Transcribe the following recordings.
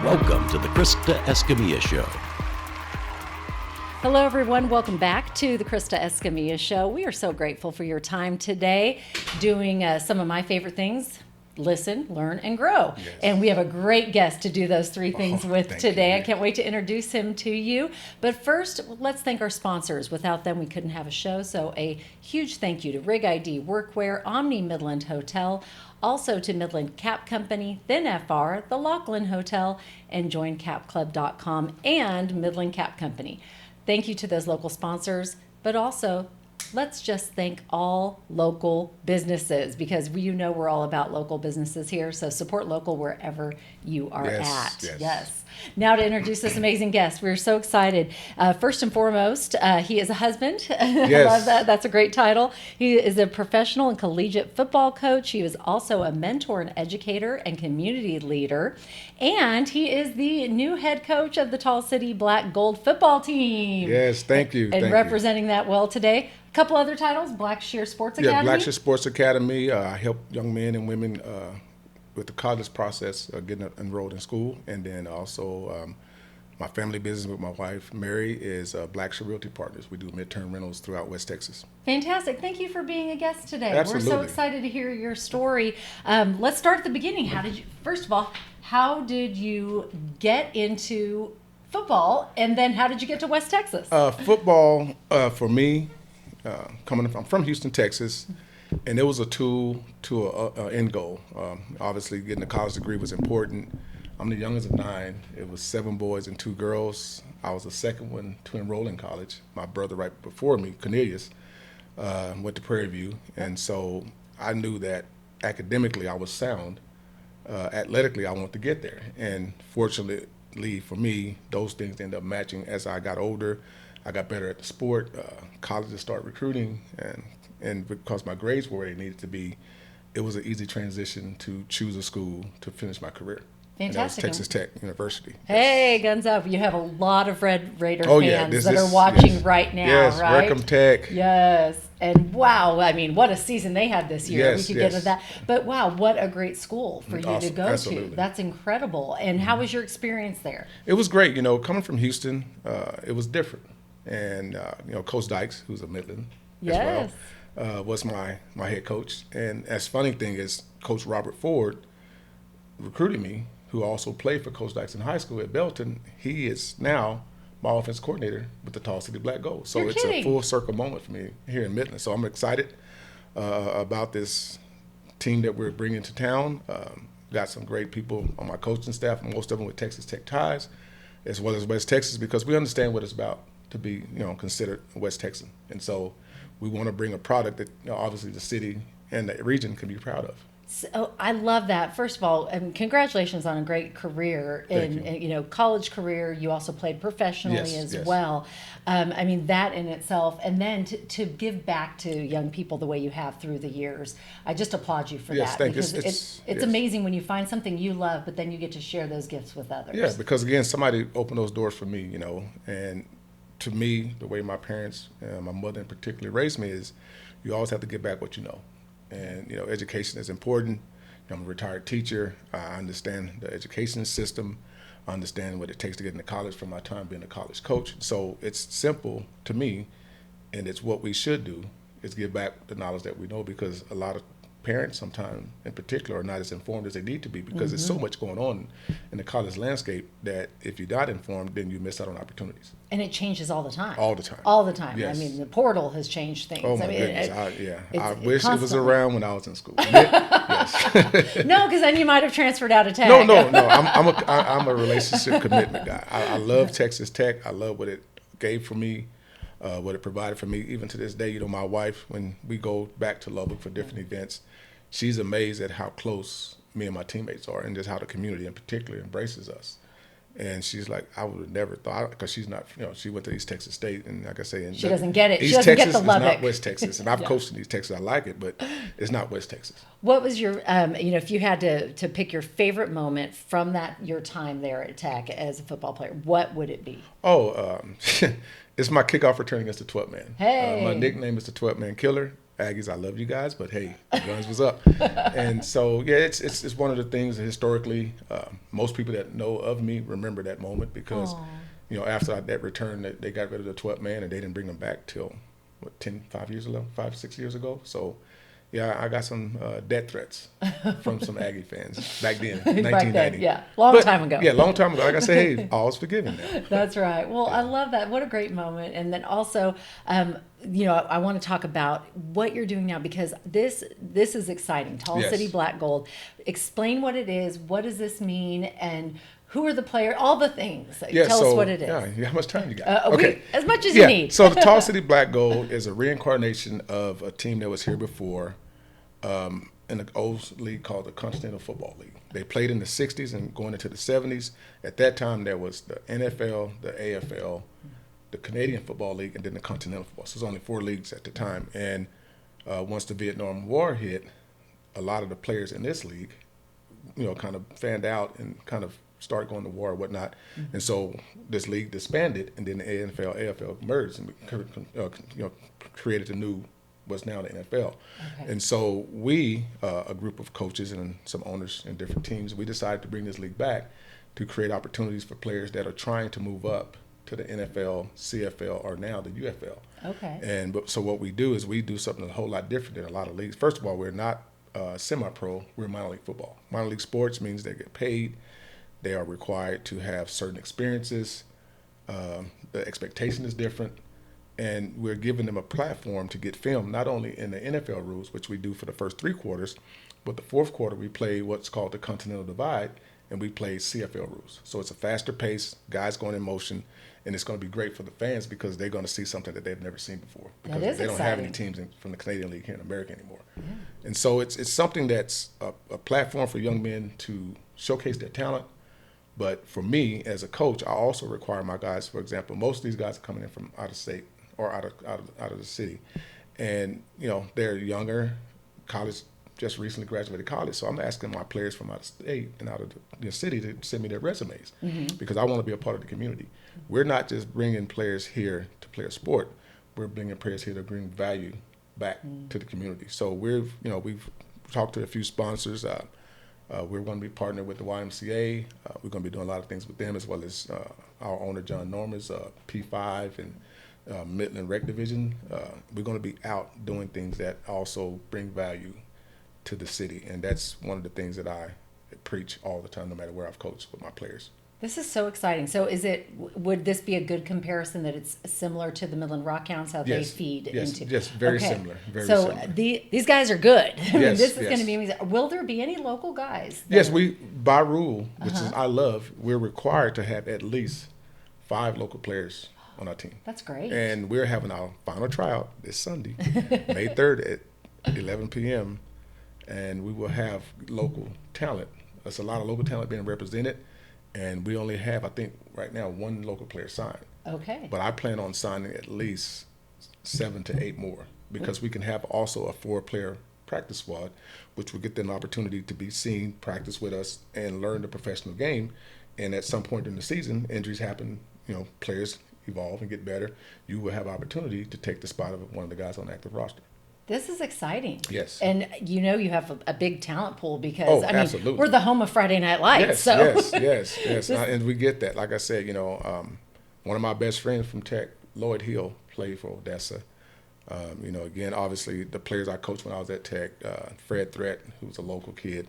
Welcome to the Krista Escamilla Show. Hello, everyone. Welcome back to the Krista Escamilla Show. We are so grateful for your time today doing some of my favorite things. Listen, learn, and grow. Yes. And we have a great guest to do those three things with today. You. I can't wait to introduce him to you. But first, let's thank our sponsors. Without them, we couldn't have a show. So a huge thank you to Rig ID Workwear, Omni Midland Hotel, also to Midland Cap Company, Thin FR, the Laughlin Hotel, and JoinCapClub.com, and Midland Cap Company. Thank you to those local sponsors, but also let's just thank all local businesses, because we're all about local businesses here. So support local wherever you are at. Yes. Now to introduce this amazing guest. We're so excited. First and foremost, he is a husband. Yes. I love that. That's a great title. He is a professional and collegiate football coach. He is also a mentor and educator and community leader. And he is the new head coach of the Tall City Black Gold football team. Yes, thank you. And representing that well today. A couple other titles, Blackshear Sports Academy. Yeah, Blackshear Sports Academy. I help young men and women with the college process, getting enrolled in school. And then also my family business with my wife, Mary, is Blackshear Realty Partners. We do midterm rentals throughout West Texas. Fantastic. Thank you for being a guest today. Absolutely. We're so excited to hear your story. Let's start at the beginning. First of all, how did you get into football? And then how did you get to West Texas? Football, for me, I'm from Houston, Texas, and it was a tool to an end goal. Obviously, getting a college degree was important. I'm the youngest of 9. It was 7 boys and 2 girls. I was the second one to enroll in college. My brother right before me, Cornelius, went to Prairie View, and so I knew that academically I was sound. Athletically, I wanted to get there, and fortunately for me, those things ended up matching as I got older. I got better at the sport. Colleges started recruiting, and because my grades were where they needed to be, it was an easy transition to choose a school to finish my career. Fantastic. And that was Texas Tech University. Hey, guns up. You have a lot of Red Raider fans that are watching right now, yes, right? Wreckham Tech. Yes. And wow, I mean, what a season they had this year. Yes, we could get into that. But wow, what a great school for you to go Absolutely. to. That's incredible. And how was your experience there? It was great. Coming from Houston, it was different. And, Coach Dykes, who's a Midland Yes. as well, was my head coach. And as funny thing is, Coach Robert Ford recruited me, who also played for Coach Dykes in high school at Belton. He is now my offense coordinator with the Tall City Black Gold. So You're it's kidding. a full circle moment for me here in Midland. So I'm excited about this team that we're bringing to town. Got some great people on my coaching staff, most of them with Texas Tech ties, as well as West Texas, because we understand what it's about to be, considered a West Texan. And so we want to bring a product that, obviously the city and the region can be proud of. So I love that. First of all, congratulations on a great career in college career. You also played professionally as well. That in itself, and then to give back to young people the way you have through the years, I just applaud you for that. Thank you. Because it's amazing when you find something you love, but then you get to share those gifts with others. Yeah, because again, somebody opened those doors for me, and to me, the way my parents, my mother in particular, raised me is you always have to give back what you know. And, education is important. I'm a retired teacher. I understand the education system. I understand what it takes to get into college from my time being a college coach. So it's simple to me, and it's what we should do, is give back the knowledge that we know, because a lot of parents sometimes in particular are not as informed as they need to be, because there's so much going on in the college landscape that if you're not informed, then you miss out on opportunities. And it changes all the time. All the time. All the time. Yes. The portal has changed things. Oh my goodness! I wish constantly. it was around when I was in school. Yes. No, because then you might have transferred out of Tech. No. I'm a relationship commitment guy. I love Texas Tech. I love what it gave for me, what it provided for me. Even to this day, my wife, when we go back to Lubbock for different events, she's amazed at how close me and my teammates are, and just how the community in particular embraces us. And she's like, I would have never thought, because she's not, she went to East Texas State, and like I say, she doesn't get it. East She doesn't Texas get the Lubbock. is not West Texas, and I've coached in East Texas. I like it, but it's not West Texas. What was your, if you had to pick your favorite moment from your time there at Tech as a football player, what would it be? It's my kickoff return against the 12 man. Hey. My nickname is the 12 man killer, Aggies, I love you guys, but hey, the guns was up. And so, yeah, it's one of the things that historically, most people that know of me remember that moment because, after that return, they got rid of the 12th man and they didn't bring them back till, 6 years ago. So, yeah, I got some death threats from some Aggie fans back then, 1990. Back then, long time ago. Yeah, long time ago. Like I said, hey, all's forgiven now. That's right. Well, I love that. What a great moment. And then also, I want to talk about what you're doing now because this is exciting. Tall City Black Gold. Explain what it is. What does this mean? And who are the players? All the things. Tell us what it is. Yeah, how much time you got? Okay. As much as you need. So the Tall City Black Gold is a reincarnation of a team that was here before in an old league called the Continental Football League. They played in the 60s and going into the 70s. At that time, there was the NFL, the AFL, the Canadian Football League, and then the Continental Football. So there's only 4 leagues at the time. And once the Vietnam War hit, a lot of the players in this league, kind of fanned out and kind of started going to war or whatnot. Mm-hmm. And so this league disbanded, and then the NFL, AFL merged and created the new what's now the NFL. Okay. And so we, a group of coaches and some owners in different teams, we decided to bring this league back to create opportunities for players that are trying to move up to the NFL, CFL, or now the UFL. Okay. So what we do is we do something a whole lot different than a lot of leagues. First of all, we're not semi-pro, we're minor league football. Minor league sports means they get paid. They are required to have certain experiences. The expectation is different. And we're giving them a platform to get filmed, not only in the NFL rules, which we do for the first 3 quarters, but the 4th quarter we play what's called the Continental Divide, and we play CFL rules. So it's a faster pace, guys going in motion, and it's going to be great for the fans because they're going to see something that they've never seen before. Because they don't have any teams from the Canadian League here in America anymore. Yeah. And so it's something that's a platform for young men to showcase their talent. But for me, as a coach, I also require my guys, for example, most of these guys are coming in from out of state or out of the city. And, they're younger, college, just recently graduated college. So I'm asking my players from out of state and out of the city to send me their resumes because I want to be a part of the community. We're not just bringing players here to play a sport. We're bringing players here to bring value back to the community. So we've talked to a few sponsors. We're going to be partnered with the YMCA. We're going to be doing a lot of things with them as well as our owner, John Norman's P5 and Midland Rec Division. We're going to be out doing things that also bring value to the city. And that's one of the things that I preach all the time, no matter where I've coached with my players. This is so exciting. So would this be a good comparison that it's similar to the Midland Rockhounds, how they feed into? Yes, very similar. So these guys are good. This is going to be amazing. Will there be any local guys? Yes, we, by rule, which is I love, we're required to have at least 5 local players on our team. That's great. And we're having our final tryout this Sunday, May 3rd at 11 p.m., and we will have local talent. There's a lot of local talent being represented. And we only have, I think, right now, 1 local player signed. Okay. But I plan on signing at least 7 to 8 more because we can have also a 4-player practice squad, which will get them an opportunity to be seen, practice with us, and learn the professional game. And at some point in the season, injuries happen, players evolve and get better. You will have opportunity to take the spot of one of the guys on the active roster. This is exciting. Yes. And you have a big talent pool because, absolutely. We're the home of Friday Night Lights. Yes. And we get that. Like I said, one of my best friends from Tech, Lloyd Hill, played for Odessa. Again, obviously, the players I coached when I was at Tech, Fred Threat, who was a local kid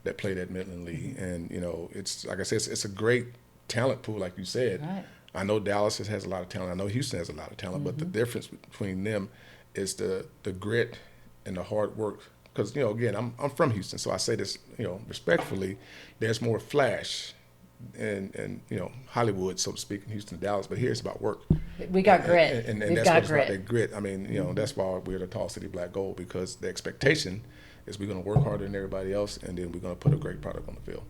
that played at Midland League. And, it's, like I said, it's a great talent pool, like you said. Right. I know Dallas has a lot of talent. I know Houston has a lot of talent. But the difference between them is the grit and the hard work. Because, again, I'm from Houston, so I say this, respectfully, there's more flash in Hollywood, so to speak, in Houston and Dallas, but here it's about work. We got grit. And that's what it's about, that grit. I mean, that's why we're the Tall City Black Gold, because the expectation is we're going to work harder than everybody else, and then we're going to put a great product on the field.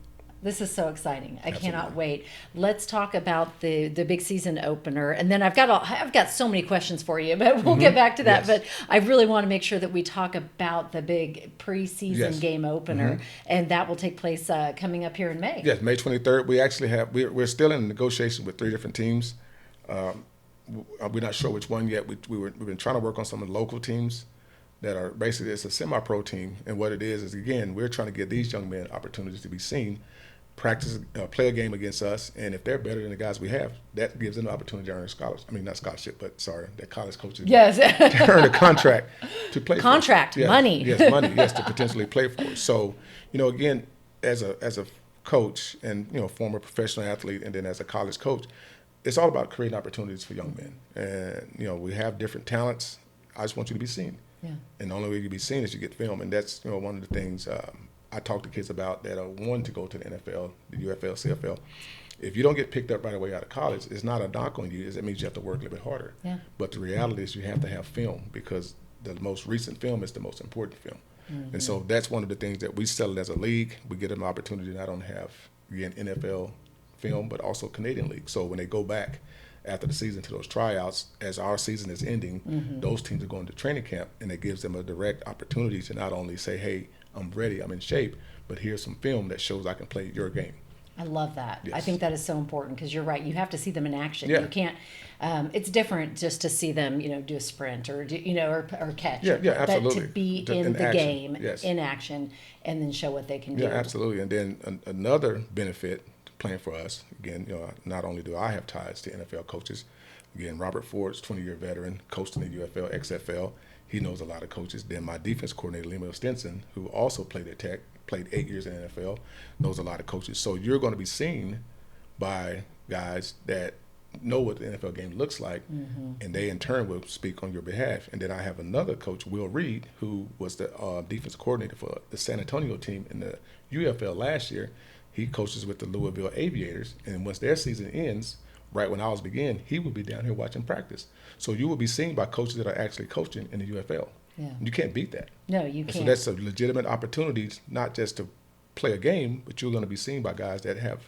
This is so exciting. I cannot wait. Let's talk about the big season opener. And then I've got so many questions for you, but we'll get back to that. Yes. But I really want to make sure that we talk about the big preseason game opener. And that will take place coming up here in May. Yes, May 23rd. We actually we're still in negotiation with 3 different teams. We're not sure which one yet. We've been trying to work on some of the local teams that are basically, it's a semi-pro team. And what it is again, we're trying to give these young men opportunities to be seen, practice, play a game against us. And if they're better than the guys we have, that gives them the opportunity to earn a scholarship. I mean, not scholarship, but sorry, that college coaches Yes. to earn a contract to play Contract, for. Yes, money. Yes, money, yes, to potentially play for us. So, again, as a coach and, former professional athlete and then as a college coach, it's all about creating opportunities for young men. And, we have different talents. I just want you to be seen. Yeah. And the only way you be seen is you get film. And that's, one of the things I talk to kids about that are wanting to go to the NFL, the UFL, CFL. If you don't get picked up right away out of college, it's not a knock on you. It means you have to work a little bit harder. Yeah. But the reality is you have to have film because the most recent film is the most important film. And so that's one of the things that we sell as a league. We get them an opportunity to not only have, again, NFL film, but also Canadian League. So when they go back after the season to those tryouts, as our season is ending, those teams are going to training camp, and it gives them a direct opportunity to not only say, hey, I'm ready, I'm in shape, but here's some film that shows I can play your game. I love that. Yes. I think that is so important because you're right. You have to see them in action. Yeah. You can't. It's different just to see them, do a sprint or or catch. Yeah, absolutely. But to be in the action. game, Yes. in action, and then show what they can do. Yeah, absolutely. And then another benefit to playing for us, again, not only do I have ties to NFL coaches, again, Robert Ford's 20-year veteran, coached in the UFL, XFL. He knows a lot of coaches. Then my defense coordinator, Lemuel Stinson, who also played at Tech, played 8 years in the NFL, knows a lot of coaches. So you're going to be seen by guys that know what the NFL game looks like, and they in turn will speak on your behalf. And then I have another coach, Will Reed, who was the defense coordinator for the San Antonio team in the UFL last year. He coaches with the Louisville Aviators, and once their season ends, right when ours begin, he will be down here watching practice. So you will be seen by coaches that are actually coaching in the UFL. Yeah. You can't beat that. No, you And can't. so that's a legitimate opportunity, not just to play a game, but you're going to be seen by guys that have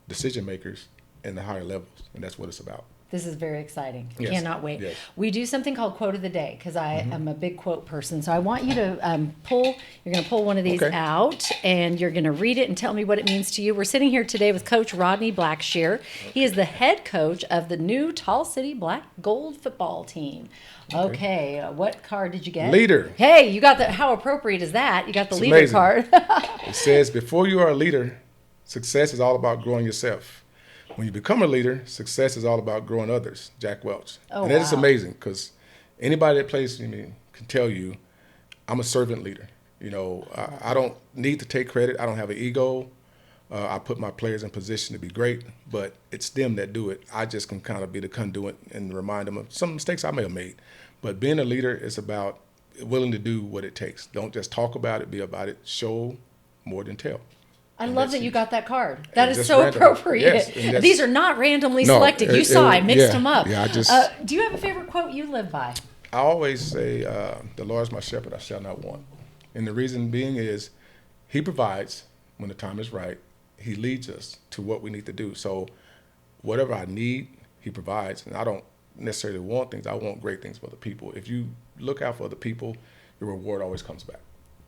decision makers in the higher levels, and that's what it's about. This is very exciting. Yes. Cannot wait. Yes. We do something called Quote of the Day because I am a big quote person. So I want you to pull, you're going to pull one of these Okay. out and you're going to read it and tell me what it means to you. We're sitting here today with Coach Rodney Blackshear. He is the head coach of the new Tall City Black Gold football team. Okay, what card did you get? Leader. Hey, you got the, how appropriate is that? You got the It's leader amazing. card. It says, before you are a leader, success is all about growing yourself. When you become a leader, success is all about growing others. Jack Welch. Oh, and that is wow. amazing because anybody that plays for me can tell you I'm a servant leader. I don't need to take credit. I don't have an ego. I put my players in position to be great, but it's them that do it. I just can kind of be the conduit and remind them of some mistakes I may have made. But being a leader is about willing to do what it takes. Don't just talk about it, be about it. Show more than tell. I And love that's that you it. got that card. That is Just so random. appropriate. Yes, and that's- These are not randomly No, selected. You saw I mixed yeah, them up. yeah, I just- do you have a favorite quote you live by? I always say, the Lord is my shepherd, I shall not want. And the reason being is he provides when the time is right. He leads us to what we need to do. So whatever I need, he provides. And I don't necessarily want things. I want great things for the people. If you look out for the people, your reward always comes back.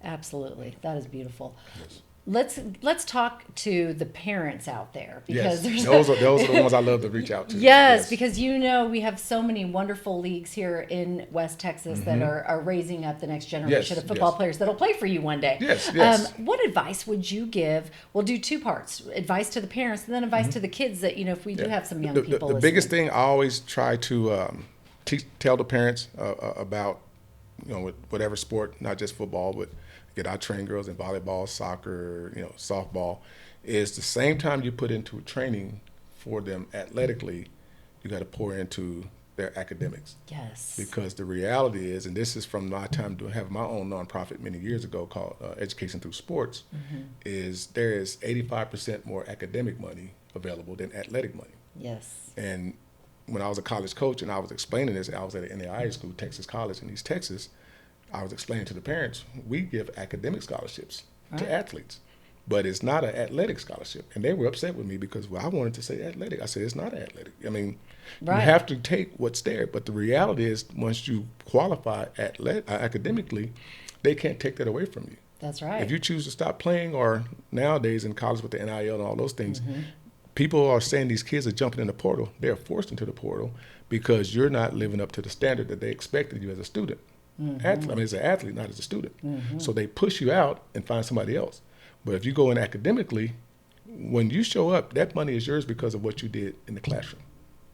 Absolutely. That is beautiful. Yes. Let's talk to the parents out there because Yes, there's those are the ones I love to reach out to. Yes, because we have so many wonderful leagues here in West Texas that Mm-hmm. are raising up the next generation of football yes. players that'll play for you one day. Yes, yes. What advice would you give? We'll do two parts: advice to the parents, and then advice to the kids. That if we do have some young people. The listening. biggest thing I always try to tell the parents about, with whatever sport, not just football, but I train girls in volleyball, soccer, softball, is the same time you put into training for them athletically, you got to pour into their academics. Yes. Because the reality is, and this is from my time to have my own nonprofit many years ago called Education Through Sports, is there is 85% more academic money available than athletic money. Yes. And when I was a college coach and I was explaining this, I was at an NAIA school, Texas College in East Texas, I was explaining to the parents, we give academic scholarships to athletes, but it's not an athletic scholarship. And they were upset with me because I wanted to say athletic. I said, it's not athletic. I mean, you have to take what's there. But the reality is once you qualify academically, they can't take that away from you. That's right. If you choose to stop playing, or nowadays in college with the NIL and all those things, people are saying these kids are jumping in the portal. They're forced into the portal because you're not living up to the standard that they expected you as a student. athlete. I mean, as an athlete, not as a student. So they push you out and find somebody else. But if you go in academically, when you show up, that money is yours because of what you did in the classroom.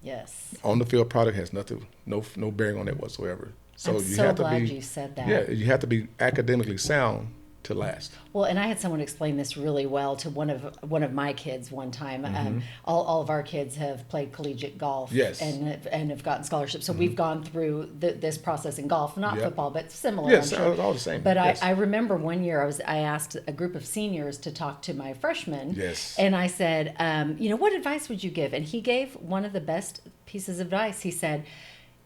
Yes. On the field product has no bearing on it whatsoever. So I'm you so have to glad be, you said that. Yeah, you have to be academically sound to last. Well, and I had someone explain this really well to one of my kids one time. All of our kids have played collegiate golf, Yes. and have gotten scholarships. So we've gone through this process in golf, not Yep. football, but similar. Yes, I'm sure. all the same. But Yes. I remember one year I asked a group of seniors to talk to my freshmen. Yes. And I said, what advice would you give? And he gave one of the best pieces of advice. He said,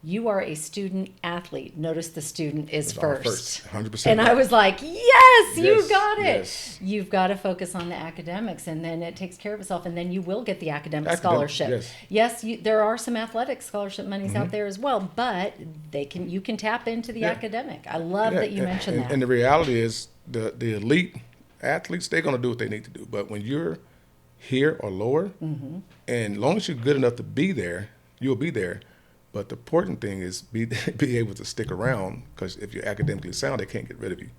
you are a student athlete. Notice the student is first. 100%. And I was like, yes, you Yes, got it. yes. You've got to focus on the academics, and then it takes care of itself, and then you will get the academic Academic, scholarship. yes. There are some athletic scholarship monies out there as well, but you can tap into the Yeah. academic. I love Yeah, that you mentioned that. And the reality is the elite athletes, they're going to do what they need to do. But when you're here or lower, and as long as you're good enough to be there, you'll be there. But the important thing is be able to stick around, because if you're academically sound, they can't get rid of you.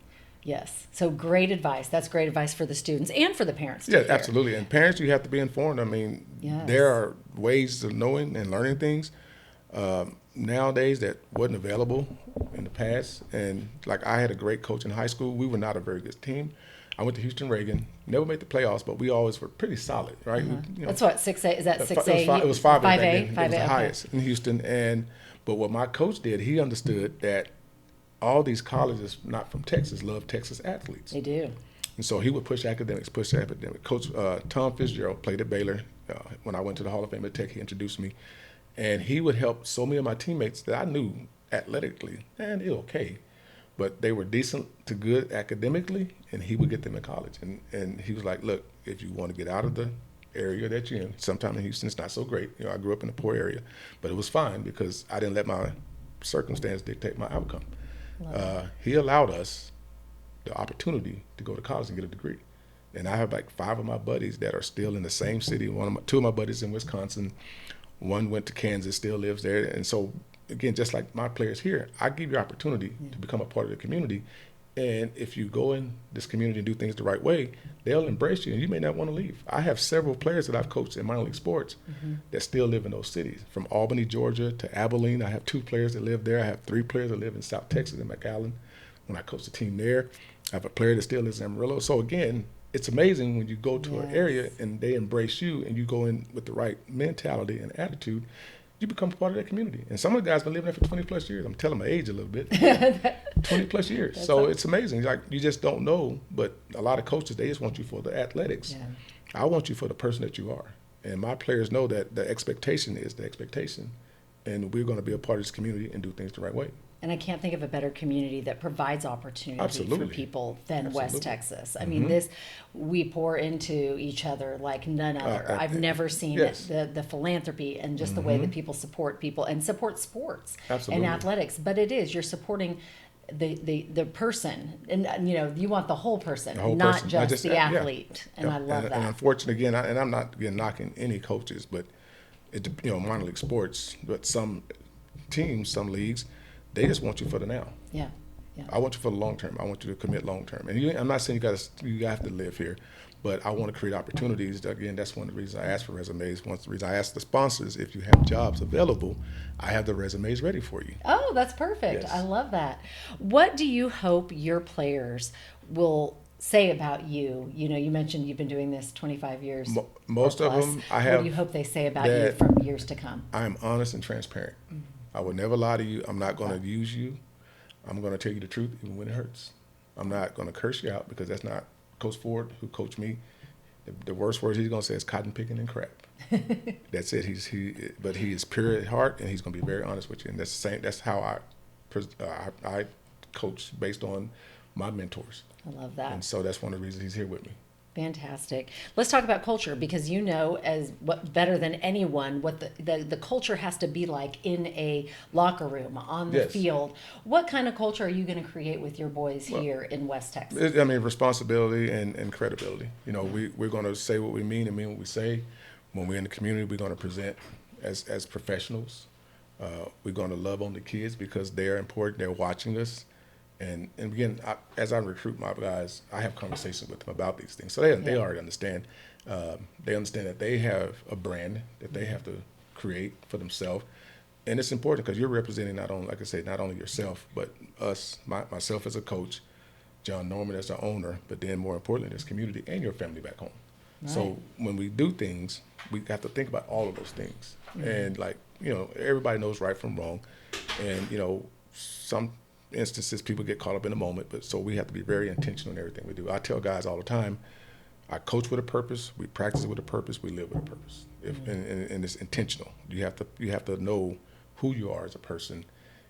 Yes. So great advice. That's great advice for the students and for the parents. To Yeah, hear. absolutely. And parents, you have to be informed. I mean, Yes. there are ways of knowing and learning things nowadays that wasn't available in the past. And like, I had a great coach in high school. We were not a very good team. I went to Houston Reagan, never made the playoffs, but we always were pretty solid, right? That's what 6A is. That 6A? It was 5A. 5A. It was the okay. highest in Houston. But what my coach did, he understood that all these colleges not from Texas love Texas athletes. They do. And so he would push academics. Coach Tom Fitzgerald played at Baylor. When I went to the Hall of Fame at Tech, he introduced me. And he would help so many of my teammates that I knew athletically, and they're okay, but they were decent to good academically, and he would get them in college. And he was like, look, if you want to get out of the area that you're in, sometimes in Houston it's not so great. I grew up in a poor area, but it was fine because I didn't let my circumstance dictate my outcome. He allowed us the opportunity to go to college and get a degree. And I have like 5 of my buddies that are still in the same city. 2 of my buddies in Wisconsin, one went to Kansas, still lives there. And so again, just like my players here, I give you opportunity to become a part of the community. And if you go in this community and do things the right way, they'll embrace you and you may not want to leave. I have several players that I've coached in minor league sports that still live in those cities. From Albany, Georgia to Abilene, I have 2 players that live there. I have 3 players that live in South Texas in McAllen when I coach the team there. I have a player that still lives in Amarillo. So again, it's amazing when you go to an area and they embrace you and you go in with the right mentality and attitude, you become part of that community. And some of the guys been living there for 20 plus years. I'm telling my age a little bit. 20 plus years. So it's amazing. Like, you just don't know, but a lot of coaches, they just want you for the athletics. Yeah. I want you for the person that you are. And my players know that the expectation is the expectation. And we're going to be a part of this community and do things the right way. And I can't think of a better community that provides opportunity for people than West Texas. I mean, we pour into each other like none other. I've never seen the philanthropy and just the way that people support people and support sports and athletics. But you're supporting the person, and you want the whole person, not just the athlete. And I love that. And unfortunately, again, and I'm not knocking any coaches, but minor league sports, but some teams, some leagues, they just want you for the now. Yeah. I want you for the long term. I want you to commit long term. And I'm not saying you have to live here, but I want to create opportunities. Again, that's one of the reasons I ask for resumes. One of the reasons I ask the sponsors, if you have jobs available, I have the resumes ready for you. Oh, that's perfect. Yes. I love that. What do you hope your players will say about you? You mentioned you've been doing this 25 years. Most of them, I have. What do you hope they say about you from years to come? I'm honest and transparent. I will never lie to you. I'm not going to use you. I'm going to tell you the truth even when it hurts. I'm not going to curse you out because that's not Coach Ford, who coached me. The worst words he's going to say is cotton picking and crap. That's it. But he is pure at heart, and he's going to be very honest with you. And that's the same. That's how I coach based on my mentors. I love that. And so that's one of the reasons he's here with me. Fantastic. Let's talk about culture, because as better than anyone what the culture has to be like in a locker room, on the field. What kind of culture are you going to create with your boys here in West Texas? Responsibility and credibility. We're going to say what we mean and mean what we say. When we're in the community, we're going to present as professionals. We're going to love on the kids because they're important. They're watching us. And again, as I recruit my guys, I have conversations with them about these things. So they already understand. They understand that they have a brand that they have to create for themselves. And it's important because you're representing not only, like I said, not only yourself, but us, myself as a coach, John Norman as the owner, but then more importantly, this community and your family back home. Right. So when we do things, we have to think about all of those things. Mm-hmm. And like, everybody knows right from wrong. And, some instances people get caught up in the moment, but so we have to be very intentional in everything we do. I tell guys all the time, I coach with a purpose, we practice with a purpose, we live with a purpose. And it's intentional. You have to know who you are as a person,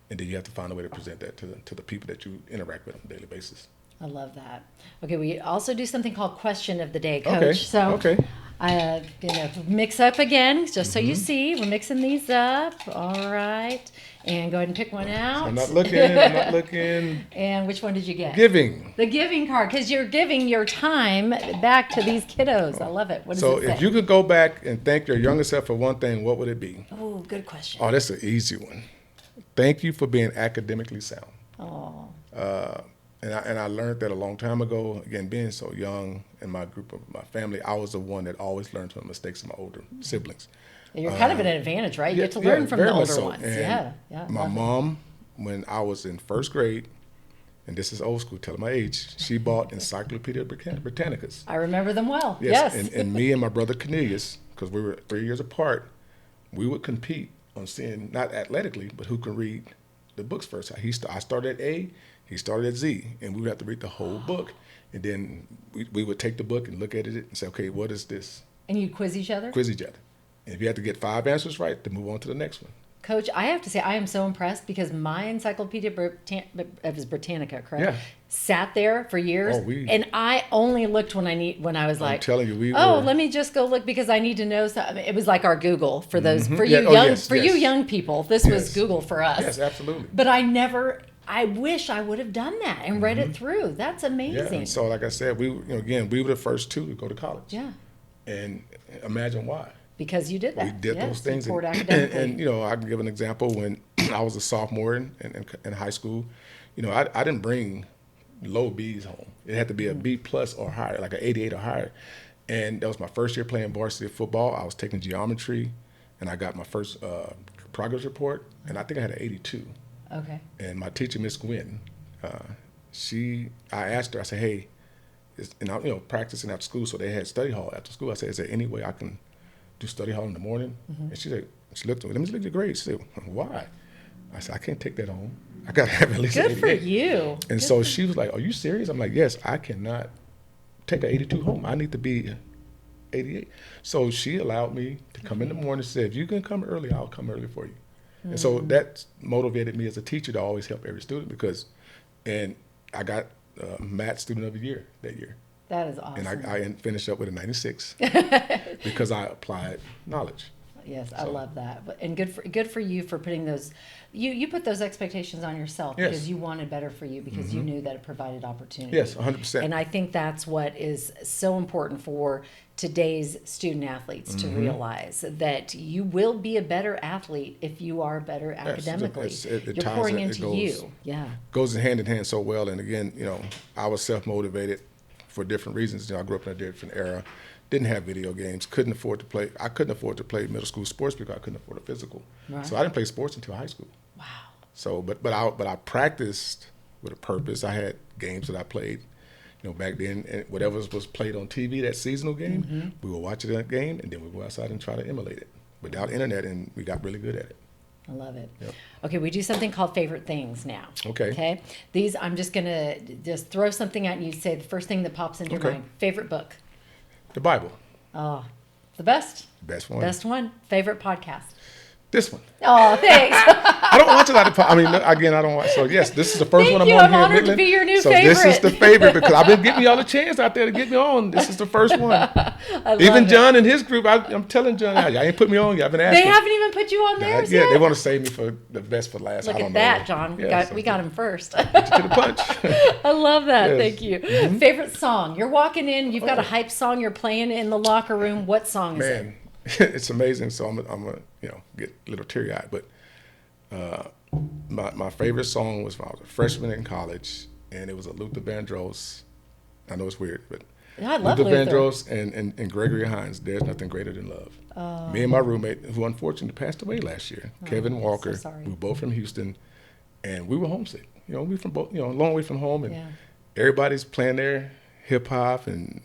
and then you have to find a way to present that to the people that you interact with on a daily basis. I love that. Okay, we also do something called Question of the Day, Coach. Okay. I'm going to mix up again, just so you see. We're mixing these up. All right. And go ahead and pick one out. I'm not looking. And which one did you get? Giving. The giving card, because you're giving your time back to these kiddos. I love it. What does it say? So if you could go back and thank your younger self for one thing, what would it be? Oh, good question. Oh, that's an easy one. Thank you for being academically sound. Oh. And I learned that a long time ago. Again, being so young in my group of my family, I was the one that always learned from the mistakes of my older siblings. You're kind of at an advantage, right? You get to learn from the older ones. And my mom, when I was in first grade, and this is old school, telling my age, she bought Encyclopedia Britannicas. I remember them well. Yes. And me and my brother Cornelius, because we were 3 years apart, we would compete on seeing, not athletically, but who can read the books first. I started at A, he started at Z, and we would have to read the whole book. And then we would take the book and look at it and say, okay, what is this? And you'd quiz each other? Quiz each other. And if you had to get 5 answers right, then move on to the next one. Coach, I have to say I am so impressed because my Encyclopedia Britannica, correct? Yeah. Sat there for years, and I only looked when I was like, I'm telling you, let me just go look because I need to know something. It was like our Google for those for you you young people. This was Google for us. Yes, absolutely. But I wish I would have done that and read it through. That's amazing. Yeah. And so, like I said, we were the first 2 to go to college. Yeah. And imagine why. Because you did that. We did those things. And I can give an example. When I was a sophomore in high school, I didn't bring low B's home. It had to be a B plus or higher, like an 88 or higher. And that was my first year playing varsity football. I was taking geometry, and I got my first progress report, and I think I had an 82. Okay. And my teacher, Miss Gwynn, I asked her, I said, hey, practicing after school, so they had study hall after school. I said, is there any way I can do study hall in the morning? Mm-hmm. And she looked at me, let me look at your grades. She said, why? I said, I can't take that home. I got to have at least an 88. Good for you. And so she was like, are you serious? I'm like, yes, I cannot take an 82 home. I need to be 88. So she allowed me to come in the morning and said, if you can come early, I'll come early for you. Mm-hmm. And so that motivated me as a teacher to always help every student and I got Math Student of the Year that year. That is awesome. And I finished up with a 96 because I applied knowledge. Yes, I love that. And good for you for putting those. You put those expectations on yourself because you wanted better for you because you knew that it provided opportunity. Yes, 100%. And I think that's what is so important for today's student athletes to realize that you will be a better athlete if you are better academically. You're pouring into you. Yeah. Goes hand in hand so well. And again, I was self-motivated for different reasons. I grew up in a different era. Didn't have video games. Couldn't afford to play. I couldn't afford to play middle school sports because I couldn't afford a physical. Right. So I didn't play sports until high school. Wow. So, but I practiced with a purpose. I had games that I played, back then. And whatever was played on TV, that seasonal game, we would watch that game, and then we would go outside and try to emulate it without internet, and we got really good at it. I love it. Yep. Okay, we do something called favorite things now. Okay. These, I'm just going to throw something at you. Say the first thing that pops into your mind. Favorite book? The Bible. Oh, the best? Best one. Best one. Favorite podcast? This one. Oh, thanks. I don't watch a lot of again, I don't watch. So, yes, this is the first one I'm on here. I'm honored to be your new favorite. So, this is the favorite because I've been giving y'all a chance out there to get me on. This is the first one. Even John and his group, I'm telling John, y'all ain't put me on. Y'all been asking. They haven't even put you on theirs yet? Yeah, they want to save me for the best for last. Look at that, John. We got him first. To the punch. I love that. Yes. Thank you. Mm-hmm. Favorite song? You're walking in. You've got a hype song you're playing in the locker room. What song is it? It's amazing. So I'm gonna get a little teary eyed, but My favorite song was when I was a freshman in college, and it was a Luther Vandross. I know it's weird, but I love Luther Luther. Vandross and Gregory Hines, There's Nothing Greater Than Love. Me and my roommate, who unfortunately passed away last year, Kevin Walker, so sorry. we were both from Houston, and we were homesick. We from both, a long way from home, and Yeah. everybody's playing their hip hop and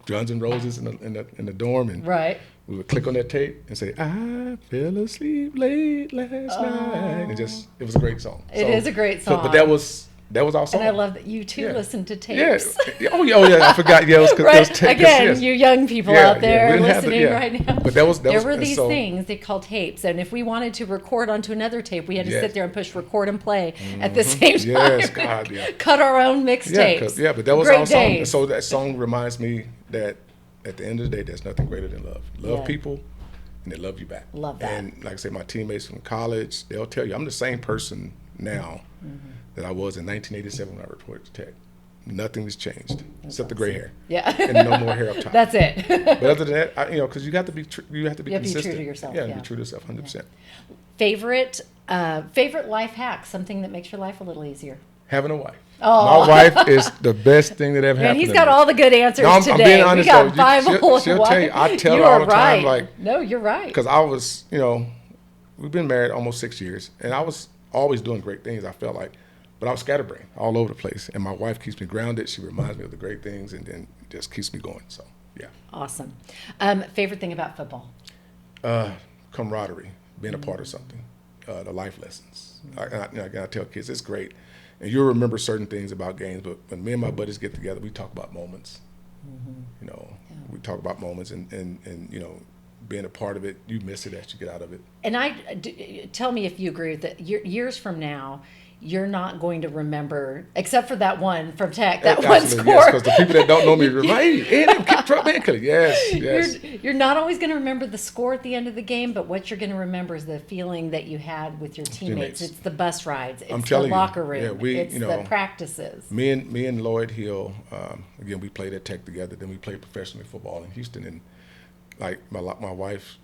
Guns N' Roses in the dorm, and Right. we would click on that tape and say, "I fell asleep late last night," and it was a great song. It is a great song. But that was our song. And I love that you too Yeah. listen to tapes. Yeah. Oh yeah. I forgot. Yeah, it was because Right. tapes. Again, Yes. you young people Yeah, out yeah, there we didn't have listening right now. But that was there were and these so- things they called tapes, and if we wanted to record onto another tape, we had to Yes. sit there and push record and play at the same time. Yes, God, yeah. Cut our own mixtapes. But that was Great our song. days. So that song reminds me that at the end of the day, there's nothing greater than love. Love Yeah. people, and they love you back. Love that. And like I said, my teammates from college, they'll tell you, I'm the same person now that I was in 1987 when I reported to Tech. Nothing has changed except the gray hair. Yeah. And no more hair up top. That's it. But other than that, because you have to be consistent. true to yourself, Yeah, yeah. be true to yourself, 100%. favorite life hack, something that makes your life a little easier. Having a wife. Oh. My wife is the best thing that ever Man, happened he's to got me. all the good answers No, I'm today. being honest, we got though. Bible. She'll tell you. I tell you her all are the time, right. like, no, you're right. because I was, we've been married almost 6 years, and I was always doing great things, I felt like, but I was scatterbrained all over the place. And my wife keeps me grounded. She reminds me of the great things, and then just keeps me going. So, yeah. Awesome. Favorite thing about football? Camaraderie, being a part of something, the life lessons. I tell kids, it's great. And you'll remember certain things about games, but when me and my buddies get together, we talk about moments. We talk about moments, and being a part of it, you miss it as you get out of it. And tell me if you agree with that. Years from now, you're not going to remember, except for that one from Tech, that one Absolutely, score. yes, because the people that don't know me, yes. You're not always going to remember the score at the end of the game, but what you're going to remember is the feeling that you had with your teammates. It's the bus rides. It's I'm the telling you, locker room. yeah, it's the practices. Me and Lloyd Hill, again, we played at Tech together. Then we played professional football in Houston, and like my wife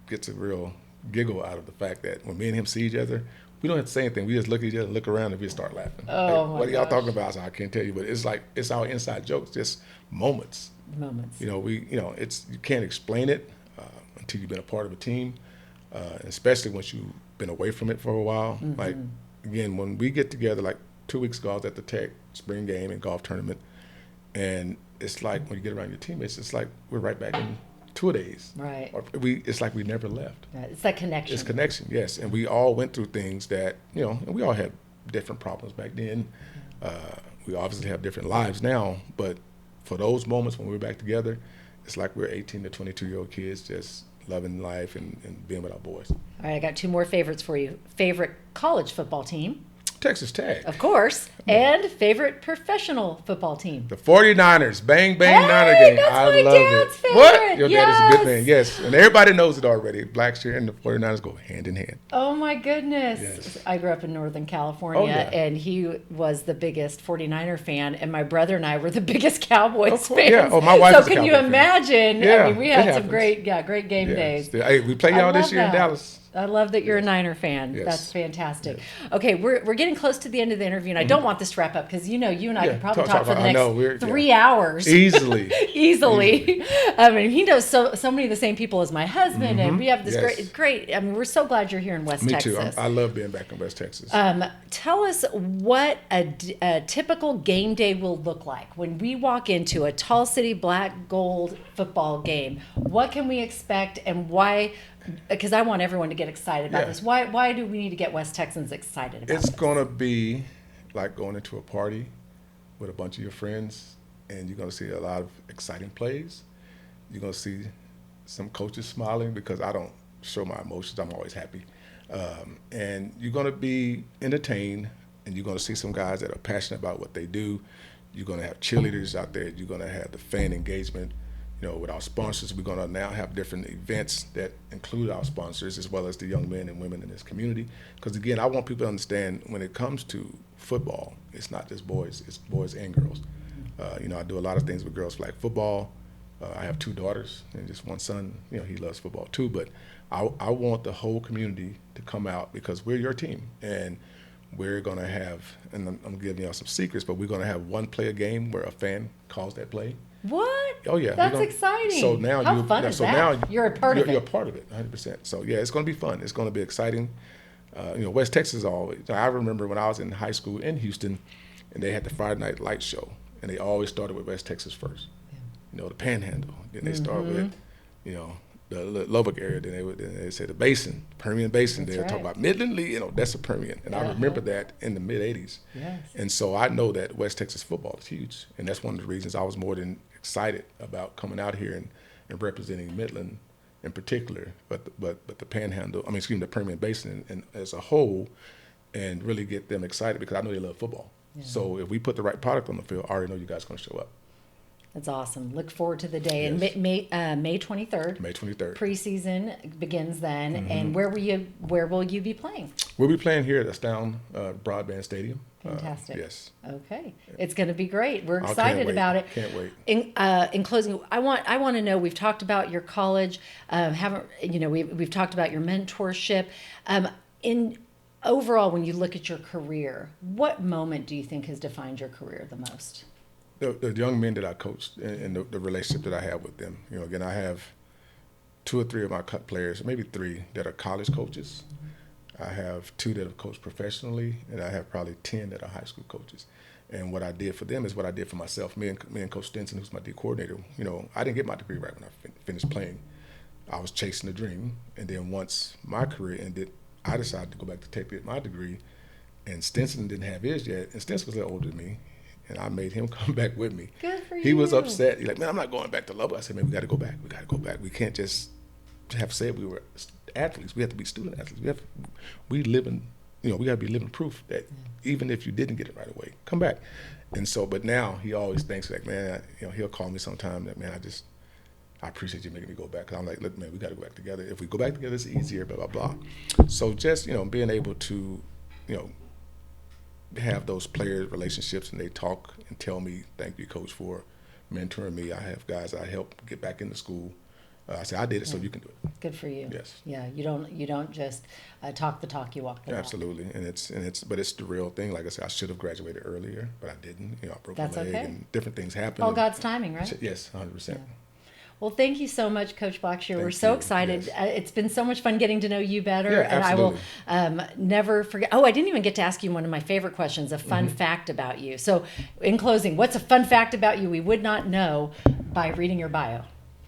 gets a real giggle out of the fact that when me and him see each other, we don't have to say anything. We just look at each other and look around and we start laughing. Oh, my what are y'all gosh. talking about? So I can't tell you, but it's our inside jokes, just moments. It's you can't explain it until you've been a part of a team, especially once you've been away from it for a while. Mm-hmm. Like again, when we get together, like 2 weeks ago, I was at the Tech spring game and golf tournament, and it's like when you get around your teammates, it's like we're right back in two-a-days. Right. Or it's like we never left. Right. It's that connection. It's connection, yes. And we all went through things that, and we all had different problems back then. We obviously have different lives now, but for those moments when we're back together, it's like we're 18 to 22-year-old kids just loving life and being with our boys. All right, I got two more favorites for you. Favorite college football team, Texas Tech. of course, and favorite professional football team. The 49ers, bang, bang, Hey, Niner game. that's I my love dad's it. favorite. What? Your dad is a Yes. good man, yes. And everybody knows it already. Blackshear and the 49ers go hand in hand. Oh my goodness. Yes. I grew up in Northern California, Oh, yeah. and he was the biggest 49er fan, and my brother and I were the biggest Cowboys Of course, fans. yeah. Oh, my wife so is a can you Cowboy fan. imagine? Yeah, I mean, we it had some happens. great game Yes. days. Hey, we play I y'all this love year in that. Dallas. I love that you're a Niner fan. Yes. That's fantastic. Okay, we're getting close to the end of the interview, and I don't want this to wrap up because you and I Yeah, could probably talk talk for the about- I know, next we're- 3 hours. Easily. Easily. I mean, he knows so many of the same people as my husband, and we have this Yes. great. I mean, we're so glad you're here in West Me Texas. too. I love being back in West Texas. Tell us what a typical game day will look like when we walk into a Tall City Black Gold football game. What can we expect, and why? Because I want everyone to get excited about Yeah. this. Why do we need to get West Texans excited about It's this? going to be like going into a party with a bunch of your friends, and you're going to see a lot of exciting plays. You're going to see some coaches smiling because I don't show my emotions. I'm always happy. And you're going to be entertained, and you're going to see some guys that are passionate about what they do. You're going to have cheerleaders out there. You're going to have the fan engagement. With our sponsors, we're going to now have different events that include our sponsors as well as the young men and women in this community. Because, again, I want people to understand when it comes to football, it's not just boys, it's boys and girls. I do a lot of things with girls flag football. I have 2 daughters and just 1 son. He loves football too. But I want the whole community to come out because we're your team, and we're going to have, and I'm giving y'all some secrets, but we're going to have 1 play a game where a fan calls that play. What? Oh yeah, That's exciting. So now how fun is that? Now you're a part of it. You're a part of it, 100%. So yeah, it's going to be fun. It's going to be exciting. West Texas always. I remember when I was in high school in Houston, and they had the Friday Night Light show, and they always started with West Texas first. Yeah. The Panhandle. Then they start with, the Lubbock area. Then they say the Basin, Permian Basin. They're talking about Midland, that's the Permian. And I remember that in the mid '80s. Yes. And so I know that West Texas football is huge, and that's one of the reasons I was more than excited about coming out here and representing Midland in particular, but the Panhandle. The Permian Basin and as a whole, and really get them excited because I know they love football. Yeah. So if we put the right product on the field, I already know you guys are going to show up. That's awesome. Look forward to the day. Yes. And May 23rd. May 23rd. Preseason begins then. Mm-hmm. And where will you be playing? We'll be playing here at Astound Broadband Stadium. Fantastic. Yes. Okay. It's going to be great. We're excited about it. Can't wait. In closing, I want to know, we've talked about your college, we've talked about your mentorship. Overall, when you look at your career, what moment do you think has defined your career the most? The young men that I coached and the relationship that I have with them. Again, I have 2 or 3 of my players, maybe 3, that are college coaches. Mm-hmm. I have 2 that have coached professionally, and I have probably 10 that are high school coaches. And what I did for them is what I did for myself. Me and Coach Stinson, who's my D coordinator, I didn't get my degree right when I finished playing. I was chasing a dream, and then once my career ended, I decided to go back to take my degree, and Stinson didn't have his yet, and Stinson was a little older than me. And I made him come back with me. Good for you. He was upset. He's like, man, I'm not going back to Lubbock. I said, man, we got to go back. We got to go back. We can't just have said we were athletes. We have to be student athletes. We got to be living proof that even if you didn't get it right away, come back. And so, but now he always thinks like, man, he'll call me sometime that, man, I appreciate you making me go back. Cause I'm like, look, man, we got to go back together. If we go back together, it's easier, blah, blah, blah. So just, being able to, have those player relationships, and they talk and tell me, thank you, Coach, for mentoring me. I have guys I helped get back into school. I said, I did it, so you can do it. Good for you. Yes. Yeah, you don't just talk the talk, you walk the walk. Absolutely, but it's the real thing. Like I said, I should have graduated earlier, but I didn't. I broke my leg, and different things happened. All God's timing, right? Yes, 100%. Yeah. Well, thank you so much, Coach Blackshear. We're so excited. Yes. It's been so much fun getting to know you better. Yeah, and absolutely. I will never forget. Oh, I didn't even get to ask you one of my favorite questions, a fun fact about you. So in closing, what's a fun fact about you we would not know by reading your bio?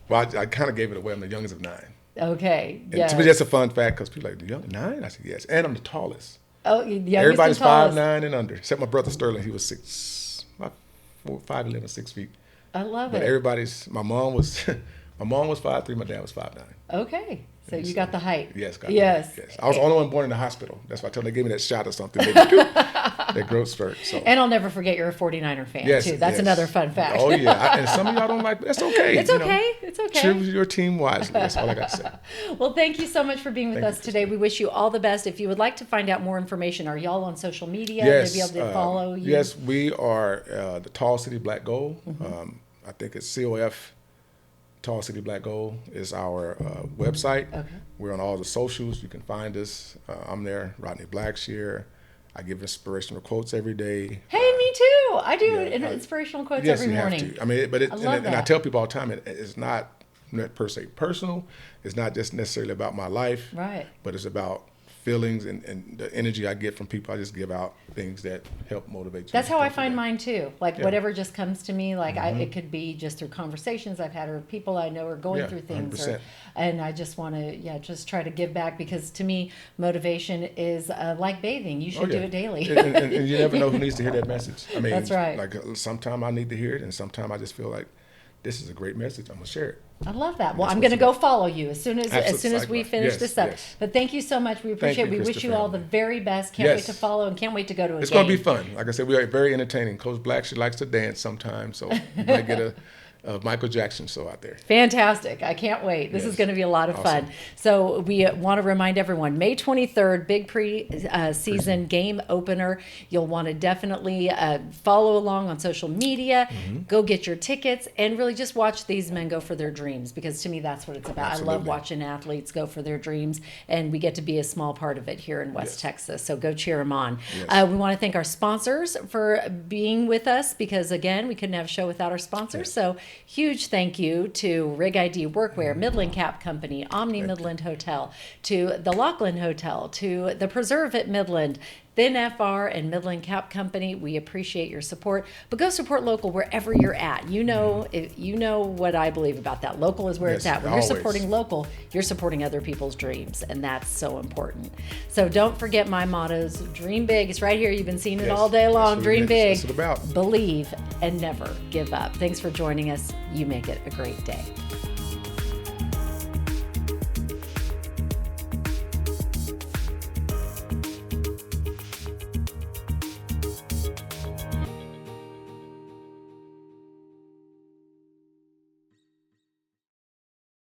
Well, I kind of gave it away. I'm the youngest of 9. Okay. Yeah. To me, that's a fun fact because people are like, the young 9? I said, yes. And I'm the tallest. Oh, youngest. Everybody's and tallest. 5'9" and under, except my brother Sterling. He was 5'11", 6 feet. I love but it. Everybody's. My mom was 5'3". My dad was 5'9". Okay. So you got the height. Yes. Yes. I was the only one born in the hospital. That's why I told them they gave me that shot or something. That growth spurt. So. And I'll never forget you're a 49er fan, too. That's another fun fact. Oh, yeah. And some of y'all don't like it. That's okay. It's okay. It's okay. Choose your team wisely. That's all I got to say. Well, thank you so much for being with us today. We wish you all the best. If you would like to find out more information, are y'all on social media? Yes. To be able to follow you? Yes, we are the Tall City Black Gold. I think it's COF. Tall City Black Gold is our website. Okay. We're on all the socials. You can find us. I'm there, Rodney Blackshear. I give inspirational quotes every day. Hey, me too. I do inspirational quotes every morning. Yes, you have to. And I tell people all the time, it's not per se personal. It's not just necessarily about my life. Right. But it's about feelings and the energy I get from people. I just give out things that help motivate you. That's how I find mine too. Like whatever just comes to me, like it could be just through conversations I've had or people I know are going through things. And I just want to, just try to give back because to me, motivation is like bathing. You should do it daily. and you never know who needs to hear that message. I mean, that's right. Like sometimes I need to hear it and sometimes I just feel like this is a great message. I'm going to share it. I love that. Well, I'm going to go follow you as soon as we finish this up. Yes. But thank you so much. We appreciate it. We wish you all the very best. Can't wait to follow and can't wait to go to a game. It's going to be fun. Like I said, we are very entertaining. Coach Blackshear likes to dance sometimes, so you might get Michael Jackson show out there. Fantastic. I can't wait. This is going to be a lot of fun. So we want to remind everyone, May 23rd, big pre-season game opener. You'll want to definitely follow along on social media, go get your tickets, and really just watch these men go for their dreams, because to me, that's what it's about. Absolutely. I love watching athletes go for their dreams, and we get to be a small part of it here in West Texas. So go cheer them on. Yes. We want to thank our sponsors for being with us, because again, we couldn't have a show without our sponsors. So huge thank you to Rig ID Workwear, Midland Cap Company, Omni Midland Hotel, to the Laughlin Hotel, to the Preserve at Midland, Thin FR and Midland Cap Company. We appreciate your support, but go support local wherever you're at. You know what I believe about that. Local is where it's at. When always. you're supporting local, you're supporting other people's dreams, and that's so important. So don't forget my mottos. Dream big. It's right here. You've been seeing it all day long. Dream big. That's what it's about. Believe and never give up. Thanks for joining us. You make it a great day.